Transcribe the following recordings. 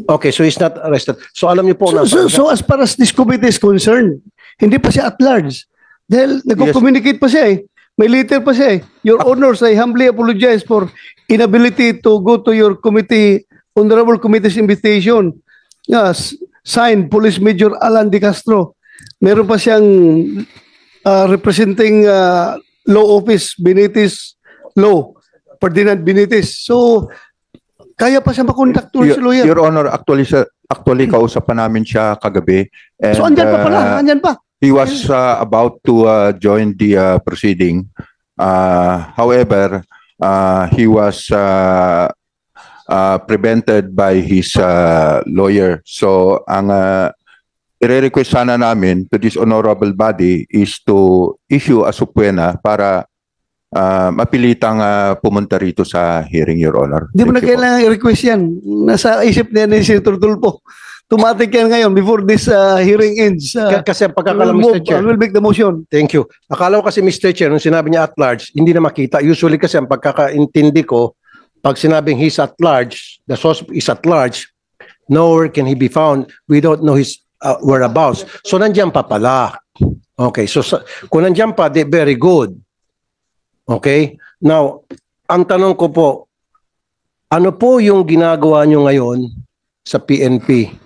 Okay, so he's not arrested. So alam niyo po na... So as far as this committee is concerned, hindi pa siya at large. Dahil nagko-communicate pa siya eh. May letter pa siya eh. Your Honors, I humbly apologize for inability to go to your committee, honorable committee's invitation. Yes, signed, Police Major Alan De Castro. Meron pa siyang representing law office, Benitez Law, Ferdinand Benitez. So, kaya pa siya makontak to si lawyer. Your Honor, actually kausapan namin siya kagabi. And, so, andyan pa pala, andyan pa. He was about to join the proceeding. However, he was prevented by his lawyer. So, ang i-request sana namin to this honorable body is to issue a subpoena para mapilitang pumunta rito sa hearing, Your Honor. Di mo na kailangan i-request yan. Nasa isip niya ni Senator Tulfo. Tumatik yan ngayon before this hearing ends. Kasi ang pagkakala, Mr. Chair. I will make the motion. Thank you. Akala ko kasi, Mr. Chair, nung sinabi niya at large, hindi na makita. Usually kasi ang pagkakaintindi ko, pag sinabing he's at large, the suspect is at large, nowhere can he be found. We don't know his whereabouts. So nandiyan pa pala. Okay, so kung nandiyan pa, very good. Okay? Now, ang tanong ko po, ano po yung ginagawa nyo ngayon sa PNP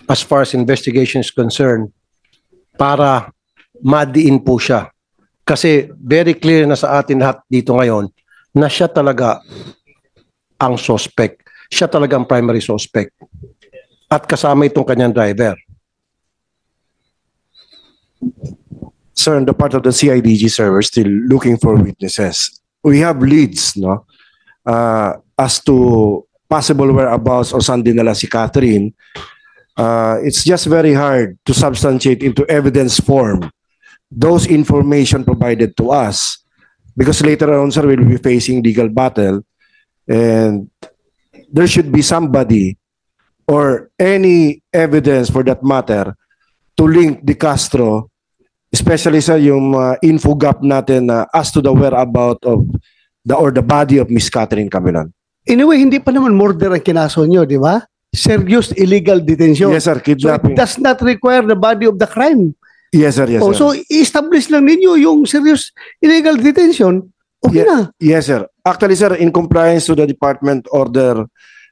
as far as investigation is concerned para madiin po siya? Kasi very clear na sa atin lahat dito ngayon na siya talaga ang suspect. Siya talaga ang primary suspect. At kasama itong kanyang driver. Sir, on the part of the CIDG, sir, we're still looking for witnesses. We have leads, no, as to possible whereabouts or saan dinala si Catherine. It's just very hard to substantiate into evidence form those information provided to us, because later on, sir, we'll be facing legal battle, and there should be somebody or any evidence for that matter to link De Castro, especially sa yung info gap natin as to the whereabout of the body of Miss Catherine Camelan. Anyway, hindi pa naman murder ang kinaso nyo, di ba? Serious illegal detention. Yes, sir, kidnapping. So it does not require the body of the crime. Yes, sir, yes, sir. So i-establish lang ninyo yung serious illegal detention. Okay na. Yes, sir. Actually, sir, in compliance to the Department Order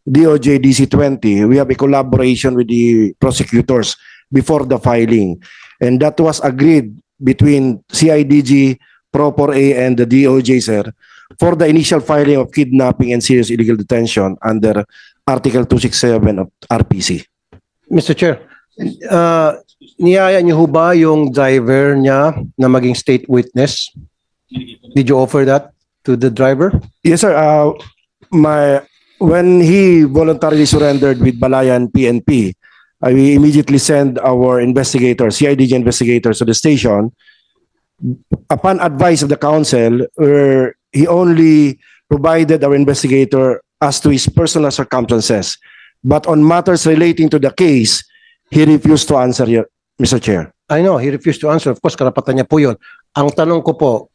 DOJ DC-20, we have a collaboration with the prosecutors before the filing. And that was agreed between CIDG, Pro4A, and the DOJ, sir, for the initial filing of kidnapping and serious illegal detention under Article 267 of RPC. Mr. Chair, niyaya niyo ho ba yung driver niya na maging state witness? Did you offer that to the driver? Yes, sir. When he voluntarily surrendered with Balayan PNP, we immediately send our investigators, CIDG investigators, to the station. Upon advice of the council, he only provided our investigator as to his personal circumstances. But on matters relating to the case, he refused to answer, Mr. Chair. I know, he refused to answer. Of course, karapatan niya po yun. Ang tanong ko po,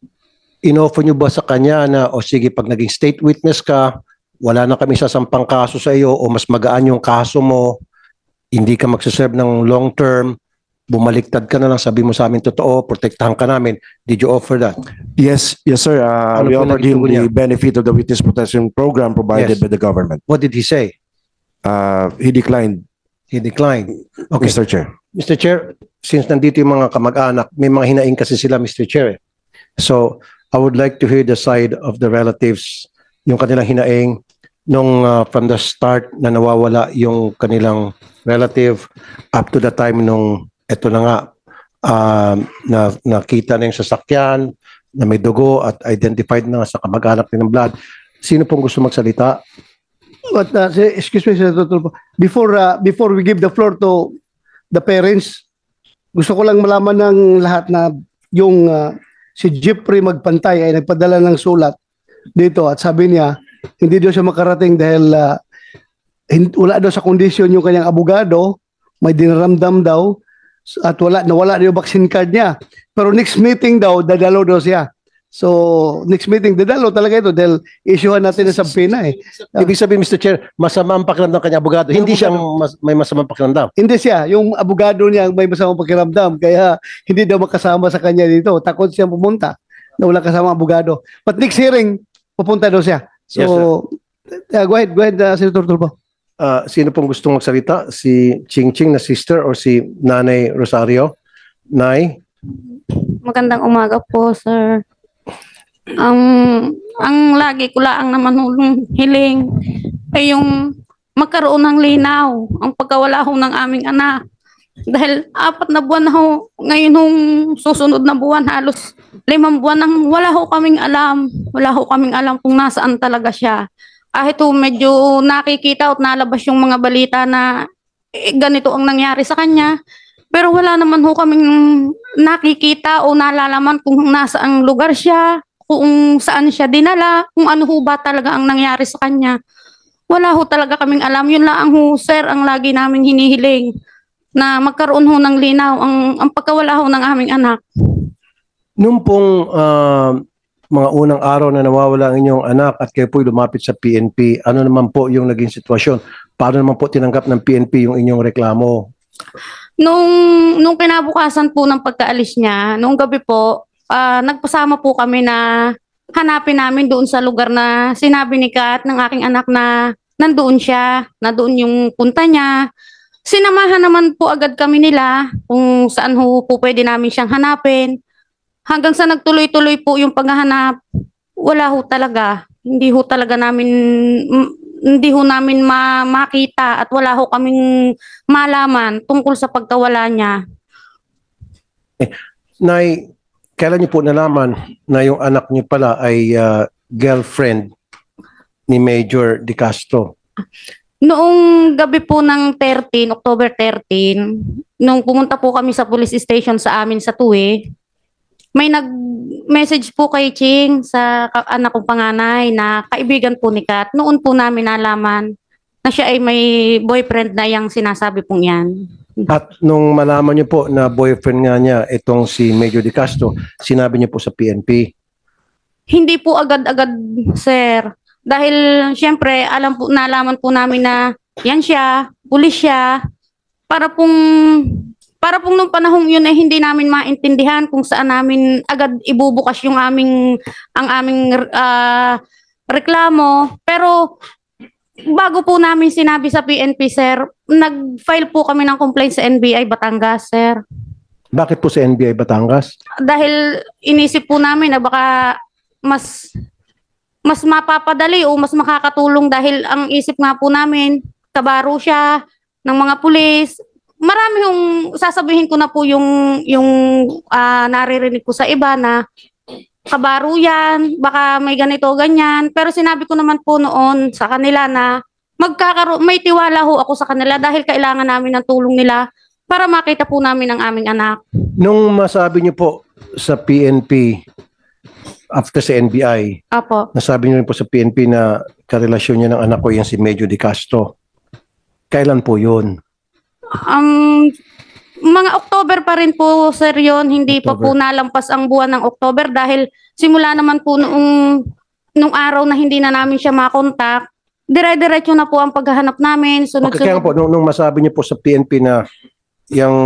in-offer niyo ba sa kanya na, o sige, pag naging state witness ka, wala na kami sasampang kaso sa iyo, o mas magaan yung kaso mo, hindi ka magsaserve ng long term, bumaliktad ka na lang, sabi mo sa amin totoo, protektahan ka namin. Did you offer that? Yes, yes, sir. We offered him the benefit of the witness protection program provided by the government. What did he say? He declined. He declined. Okay. Mr. Chair. Mr. Chair, since nandito yung mga kamag-anak, may mga hinaing kasi sila, Mr. Chair. So, I would like to hear the side of the relatives, yung kanilang hinaing, nung from the start na nawawala yung kanilang relative up to the time nung eto na nga na nakita na yung sasakyan na may dugo at identified na sa kamag-anak ng blood. Sino pong gusto magsalita? But excuse me, Senator Tulfo. Before we give the floor to the parents, gusto ko lang malaman ng lahat na yung si Jeffrey Magpantay ay nagpadala ng sulat dito at sabi niya hindi daw siya makarating dahil wala daw sa kondisyon yung kanyang abogado, may dinaramdam daw at nawala daw yung vaccine card niya. Pero next meeting daw, dadalo daw siya. So, next meeting, dadalo talaga ito dahil issuehan natin ng subpoena eh. Ibig sabihin, Mr. Chair, masama ang pakiramdam ng kanyang abogado. Hindi siya may masamang pakiramdam. Hindi siya, yung abogado niya ang may masamang pakiramdam, kaya hindi daw makasama sa kanya dito. Takot siyang pumunta na wala kasama ang abogado. But next hearing, pupunta daw siya. So, go ahead, Senator Tulfo. Sino pong gustong magsalita? Si Ching Ching na sister or si Nanay Rosario? Nay? Magandang umaga po, sir. Ang lagi ko lang naman hulong hiling ay yung magkaroon ng linaw ang pagkawala ho ng aming anak. Dahil 4 na buwan na ho, ngayon hong susunod na buwan, halos 5 buwan nang wala ho kaming alam. Wala ho kaming alam kung nasaan talaga siya. Kahit ho medyo nakikita at nalabas yung mga balita na ganito ang nangyari sa kanya. Pero wala naman ho kaming nakikita o nalalaman kung nasaang lugar siya, kung saan siya dinala, kung ano ho ba talaga ang nangyari sa kanya. Wala ho talaga kaming alam. Yun lang ho, sir, ang lagi naming hinihiling na magkaroon ho ng linaw ang pagkawala ho ng aming anak. Nung pong mga unang araw na nawawala ang inyong anak at kayo po'y lumapit sa PNP, ano naman po yung naging sitwasyon? Paano naman po tinanggap ng PNP yung inyong reklamo? Nung kinabukasan po ng pagkaalis niya, nung gabi po, nagpasama po kami na hanapin namin doon sa lugar na sinabi ni Kat ng aking anak na nandoon siya, na doon yung punta niya. Sinamahan naman po agad kami nila kung saan ho po pwede namin siyang hanapin. Hanggang sa nagtuloy-tuloy po yung paghahanap, wala ho talaga. Hindi ho namin makita at wala ho kaming malaman tungkol sa pagkawala niya. Nay, kailan niyo po nalaman na yung anak niyo pala ay girlfriend ni Major De Castro? Noong gabi po ng October 13, nung pumunta po kami sa police station sa amin sa Tuwi, may nag-message po kay Ching sa anak kong panganay na kaibigan po ni Kat. Noon po namin nalaman na siya ay may boyfriend na yung sinasabi pong yan. At nung malaman niyo po na boyfriend nga niya itong si Major De Castro, sinabi niyo po sa PNP? Hindi po agad-agad, sir. Dahil siyempre, nalaman po namin na yan siya, pulis siya. Para pong nung panahong yun ay hindi namin maintindihan kung saan namin agad ibubukas ang aming reklamo. Pero bago po namin sinabi sa PNP, sir, nag-file po kami ng complaint sa NBI Batangas, sir. Bakit po sa NBI Batangas? Dahil inisip po namin na baka mas mapapadali o mas makakatulong dahil ang isip nga po namin, kabaro siya ng mga pulis. Marami yung sasabihin ko na po yung naririnig ko sa iba na kabaro yan, baka may ganito, ganyan. Pero sinabi ko naman po noon sa kanila na may tiwala ho ako sa kanila dahil kailangan namin ng tulong nila para makita po namin ang aming anak. Nung masabi niyo po sa PNP, after sa NBI, Apo. nasabi niyo rin po sa PNP na karelasyon niya ng anak ko yan si Major De Castro. Kailan po yun? Mga October pa rin po, sir, yun. Hindi pa po nalampas ang buwan ng October dahil simula naman po nung araw na hindi na namin siya makontak, dire-diretso na po ang paghahanap namin. Okay, kaya po, nung masabi niyo po sa PNP na yung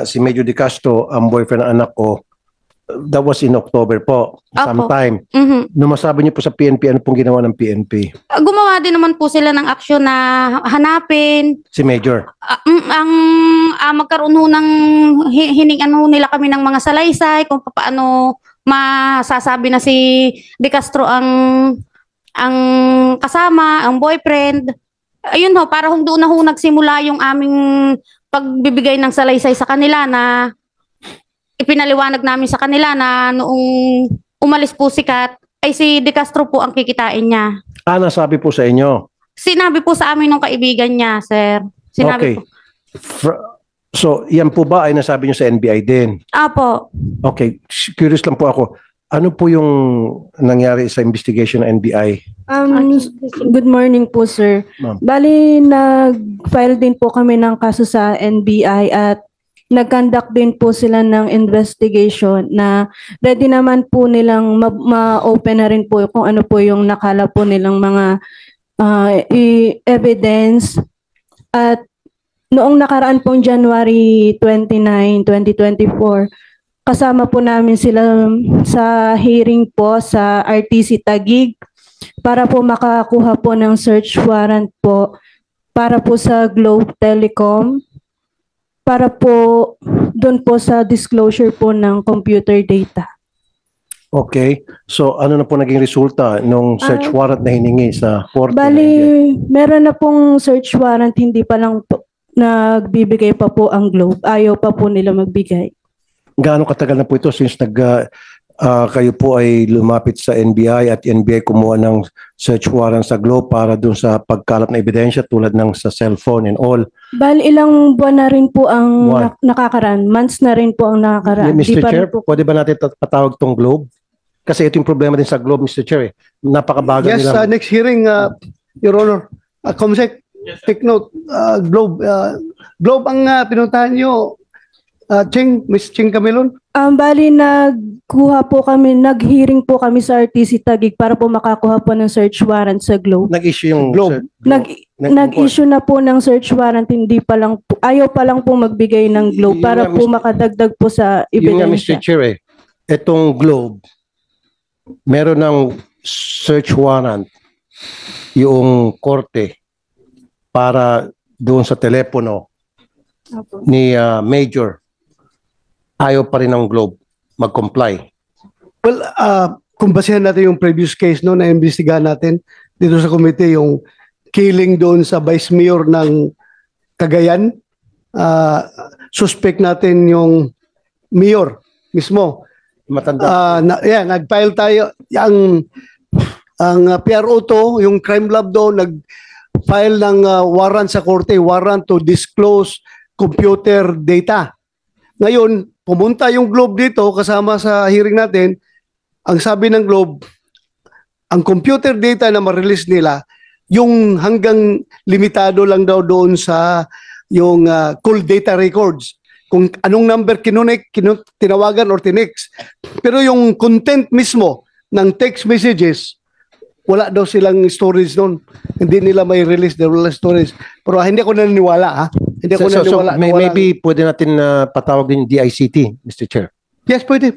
si Major De Castro, ang boyfriend ng anak ko, that was in October po, sometime. Nung masabi niyo po sa PNP, ano pong ginawa ng PNP? Gumawa din naman po sila ng aksyon na hanapin. Si Major? Magkaroon ho ng hiningan ho nila kami ng mga salaysay kung paano masasabi na si De Castro ang kasama, ang boyfriend. Ayun ho, para doon na ho nagsimula yung aming pagbibigay ng salaysay sa kanila na ipinaliwanag namin sa kanila na noong umalis po si Kat, ay si De Castro po ang kikitain niya. Nasabi po sa inyo? Sinabi po sa amin ng kaibigan niya, sir. Sinabi okay. po. So, yan po ba ay nasabi niyo sa NBI din? Apo. Okay. Curious lang po ako. Ano po yung nangyari sa investigation ng NBI? Good morning po, sir. Ma'am. Bali, nag-file din po kami ng kaso sa NBI at nag-conduct din po sila ng investigation na ready naman po nilang ma-open na rin po kung ano po yung nakala po nilang mga evidence. At noong nakaraan pong January 29, 2024, kasama po namin sila sa hearing po sa RTC Taguig para po makakuha po ng search warrant po para po sa Globe Telecom, para po doon po sa disclosure po ng computer data. Okay. So ano na po naging resulta nung search warrant na hiningi sa korte? Bali, meron na pong search warrant, hindi pa lang po nagbibigay pa po ang Globe. Ayaw pa po nila magbigay. Gaano katagal na po ito since kayo po ay lumapit sa NBI at NBI kumuha ng search warrant sa Globe para dun sa pagkalap na ebidensya tulad ng sa cellphone and all? Bali, ilang buwan na rin po ang Buwan. nakakaraan. Months na rin po ang nakakaraan. Mr. Di pa rin Chair, po- pwede ba natin patawag tong Globe? Kasi ito yung problema din sa Globe, Mr. Chair. Napakabagal Yes, nila. next hearing, Your Honor. Comsec, take note, Globe. Globe ang pinuntahan nyo, Miss Ching Camilon. Bali, nag-hearing po kami sa RTC Taguig para po makakuha po ng search warrant sa Globe. Nag-issue yung Globe. Nag-issue na po ng search warrant, hindi pa lang po, ayaw pa lang po magbigay ng Globe Yun para nga, po makadagdag po sa Yun nga, Mr. ebidensya. Chair, itong Globe, meron ng search warrant yung korte para doon sa telepono Opo. ni Major. Ayaw pa rin ng Globe mag-comply. Well, kung basehan natin yung previous case no, na imbestigahan natin dito sa committee, yung killing doon sa Vice Mayor ng Cagayan, suspect natin yung Mayor mismo. Matanda. Nag-file tayo, ang PRO to, yung crime lab doon, nag-file ng warrant sa korte, warrant to disclose computer data. Ngayon, pumunta yung Globe dito kasama sa hearing natin. Ang sabi ng Globe, ang computer data na ma-release nila, yung hanggang limitado lang daw doon sa yung call data records. Kung anong number tinawagan or tinext. Pero yung content mismo ng text messages, wala daw silang storage doon. Hindi nila may release, wala storage. Pero hindi ako naniniwala, ha? Hindi ako naniniwala. Maybe pwede natin patawag din DICT, Mr. Chair. Yes, pwede.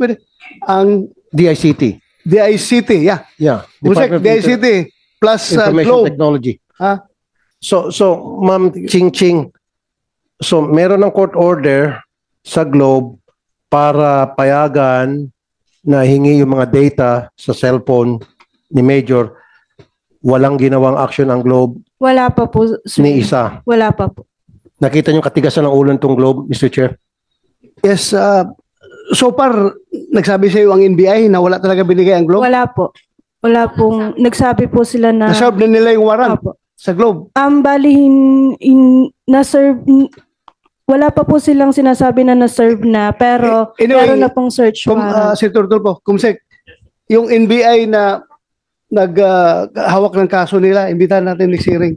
Ang DICT. DICT, yeah. Yeah. Musek, Department of DICT plus Information Globe. Technology. Ha? So Ma'am Ching, so meron ng court order sa Globe para payagan na hingi yung mga data sa cellphone ni Major. Walang ginawang action ang Globe Wala pa po, sir. ni isa. Wala pa po. Nakita niyo katigasan ng ulo nitong Globe, Mr. Chair? Yes, so far, nagsabi sa iyo ang NBI na wala talaga binigay ang Globe. Wala po. Wala pong, nagsabi po sila na... Naserve na nila yung warrant Opo. sa Globe. Bali, na-serve, wala pa po silang sinasabi na na-serve na, pero Anyway, meron na pong search warrant. Senator Tulfo, Kumsek, yung NBI na hawak ng kaso nila, imbitahan natin next hearing.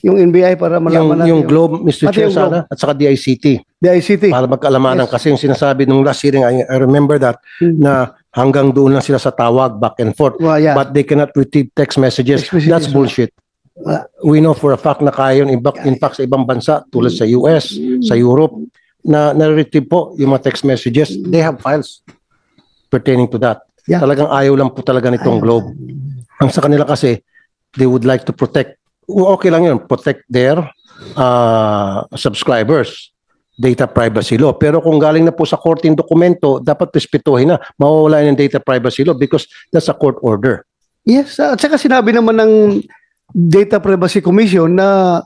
Yung NBI para malaman natin. Yung Globe, Mr. Pati Chair, yung sana, at saka DICT. DICT. Para magkaalamanan. Yes. Kasi yung sinasabi nung last hearing, I remember that, na hanggang doon lang sila sa tawag, back and forth. Well, yeah. But they cannot retrieve text messages. Text messages. That's bullshit. We know for a fact na kaya yun, in fact, sa ibang bansa, tulad sa US, sa Europe, na retrieve po yung mga text messages. They have files pertaining to that. Yeah. Talagang ayaw lang po talaga nitong Globe. Ang sa kanila kasi, they would like to protect, okay lang yun, protect their subscribers, data privacy law. Pero kung galing na po sa court yung dokumento, dapat respetuhin na, mawawala yung data privacy law because that's a court order. Yes, at saka sinabi naman ng Data Privacy Commission na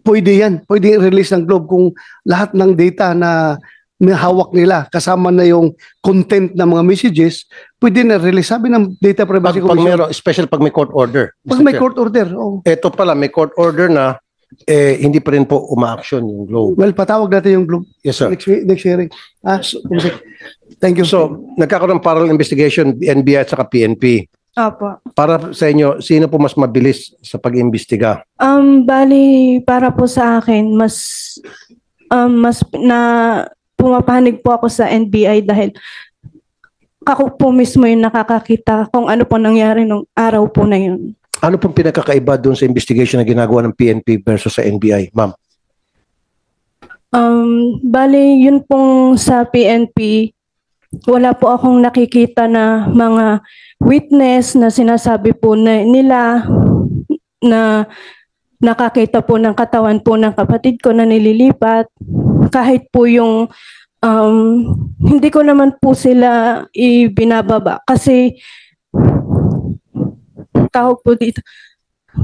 pwede yan. Pwede i-release ng Globe kung lahat ng data na may hawak nila, kasama na yung content ng mga messages, pwede na release. Sabi ng Data Privacy Pag Commission. meron, special pag may court order. Pag Mr. may Chair. court order, oh. Ito pala, may court order na, hindi pa rin po uma-action yung Globe. Well, patawag natin yung Globe Yes, sir. next hearing. Thank you. So, nagkakaroon ng parallel investigation, NBI at saka PNP. Opo. Para sa inyo, sino po mas mabilis sa pag-imbestiga? Bali, para po sa akin, mas na pumapanig po ako sa NBI dahil ako po mismo yung nakakakita kung ano po nangyari nung araw po na yun. Ano pong pinagkakaiba doon sa investigation na ginagawa ng PNP versus sa NBI, ma'am? Bali, yun pong sa PNP, wala po akong nakikita na mga witness na sinasabi po nila na nakakita po ng katawan po ng kapatid ko na nililipat. Kahit po yung hindi ko naman po sila ibinababa kasi tawag po dito.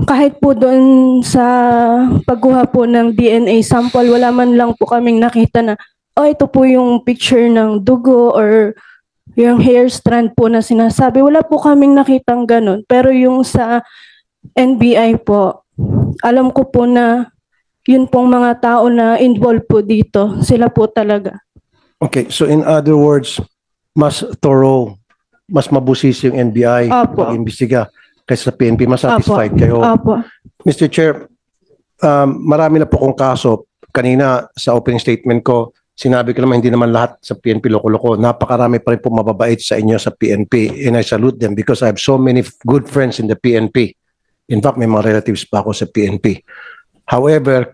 Kahit po doon sa pagkuha po ng DNA sample, wala man lang po kaming nakita na, ito po yung picture ng dugo or yung hair strand po na sinasabi. Wala po kaming nakitang ganun. Pero yung sa NBI po, alam ko po na yun pong mga tao na involved po dito, sila po talaga. Okay, so in other words, mas thorough, mas mabusis yung NBI Opo. pag-imbestiga kaysa sa PNP. Mas satisfied kayo. Opo. Mr. Chair, marami na po kong kaso. Kanina sa opening statement ko, sinabi ko naman hindi naman lahat sa PNP loko-loko. Napakarami pa rin po mababait sa inyo sa PNP and I salute them because I have so many good friends in the PNP. In fact, may mga relatives pa ako sa PNP. However,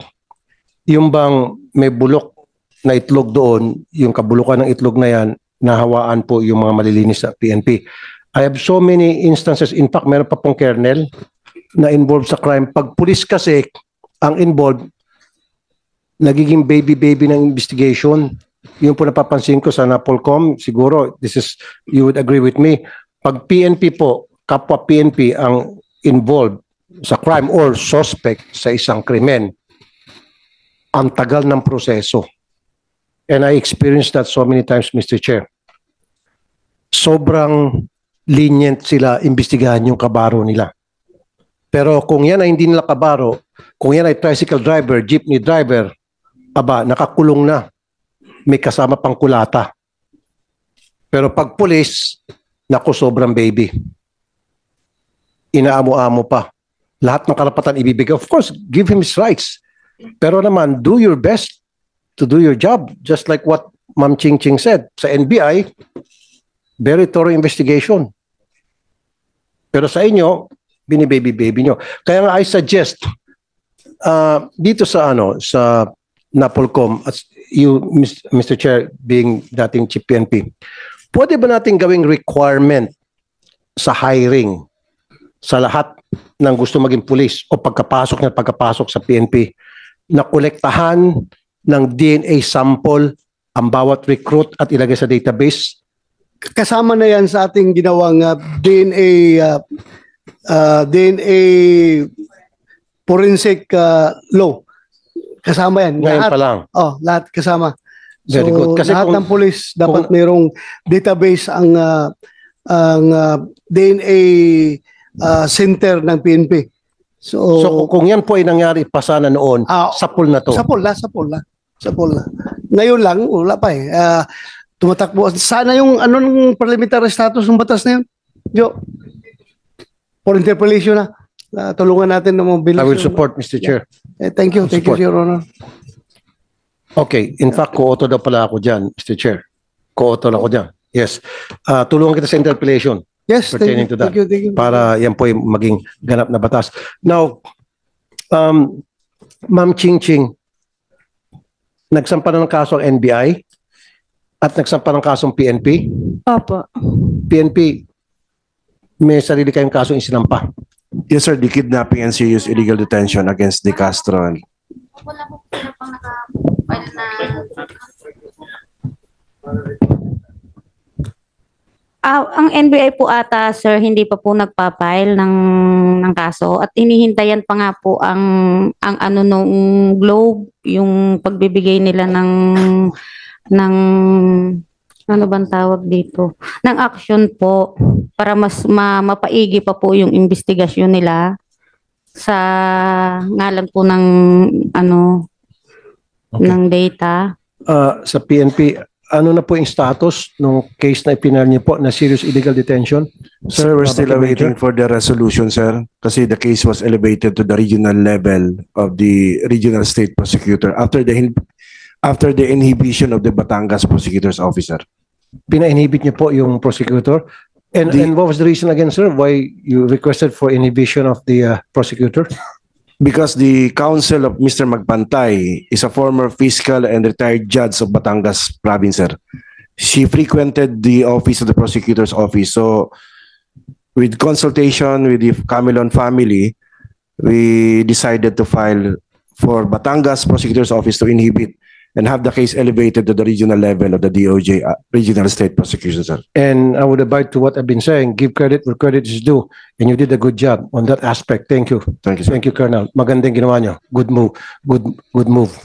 yung bang may bulok na itlog doon, yung kabulukan ng itlog na yan, nahawaan po yung mga malilinis sa PNP. I have so many instances, in fact, meron pa pong colonel na involved sa crime. Pag pulis kasi ang involved, nagiging baby-baby ng investigation. Yung po napapansin ko sa Napolcom, siguro, you would agree with me, pag PNP po, kapwa PNP ang involved sa crime or suspect sa isang krimen, ang tagal ng proseso. And I experienced that so many times, Mr. Chair. Sobrang lenient sila imbestigahan yung kabaro nila. Pero kung yan ay hindi nila kabaro, kung yan ay tricycle driver, jeepney driver, nakakulong na. May kasama pang kulata. Pero pag police, naku, sobrang baby. Inaamo-amo pa. Lahat ng karapatan ibibigay. Of course, give him his rights. Pero naman, do your best to do your job. Just like what Ma'am Ching Ching said. Sa NBI, very thorough investigation. Pero sa inyo, binibaby-baby nyo. Kaya nga I suggest, dito sa Napolcom, as you, Mr. Chair, being dating Chief PNP, pwede ba natin gawing requirement sa hiring sa lahat ng gusto maging pulis o pagkapasok sa PNP na kolektahan ng DNA sample ang bawat recruit at ilagay sa database? Kasama na yan sa ating ginawang DNA forensic law. Kasama yan. Ngayon pa lang. Lahat kasama. Very good. Kasi lahat kung- ng pulis dapat mayroong database ang DNA center ng PNP. So kung yan po ay nangyari pa sana noon, sapul na to. Sapol na. Ngayon lang, wala pa eh. Tumatakbo. Sana yung anong parliamentary status ng batas na yun? Jo, for interpellation na. Tulungan natin na mabilis. I will support, Mr. Chair. Thank you, Support. Your Honor. Okay, in fact, ko-auto daw pala ako dyan, Mr. Chair. Ko-auto ako dyan. Yes. Tulungan kita sa interpellation Yes, pertaining to that. Thank you. Para yan po yung maging ganap na batas. Now, Ma'am Ching Ching, nagsampa na ng kaso ang NBI at nagsampa ng kaso ang PNP. Opo. PNP, may sarili kayong kaso isinampa. Yes, sir. The kidnapping and serious illegal detention against De Castro. Wala po sila pang naka-file na. Ang NBI po ata, sir, hindi pa po nagpa-file ng kaso at hinihintayan pa nga po ang ano nung Globe, yung pagbibigay nila ng ano bang tawag dito? Ng action po para mas mapaigi pa po yung investigasyon nila sa ngalan po ng ng data. Sa PNP, ano na po yung status ng case na ipinal niyo po na serious illegal detention? Sir, we're still awaiting for the resolution, sir. Kasi the case was elevated to the regional level of the regional state prosecutor. After after the inhibition of the Batangas prosecutor's officer. Pina-inhibit niyo po yung prosecutor? And what was the reason again, sir, why you requested for inhibition of the prosecutor? Because the counsel of Mr. Magpantay is a former fiscal and retired judge of Batangas province, sir. She frequented the office of the prosecutor's office. So, with consultation with the Camilon family, we decided to file for Batangas prosecutor's office to inhibit and have the case elevated to the regional level of the DOJ, regional state prosecution, sir. And I would abide to what I've been saying. Give credit where credit is due. And you did a good job on that aspect. Thank you. Thank you, sir. Thank you, Colonel. Magandang ginawa niyo. Good move. Good move.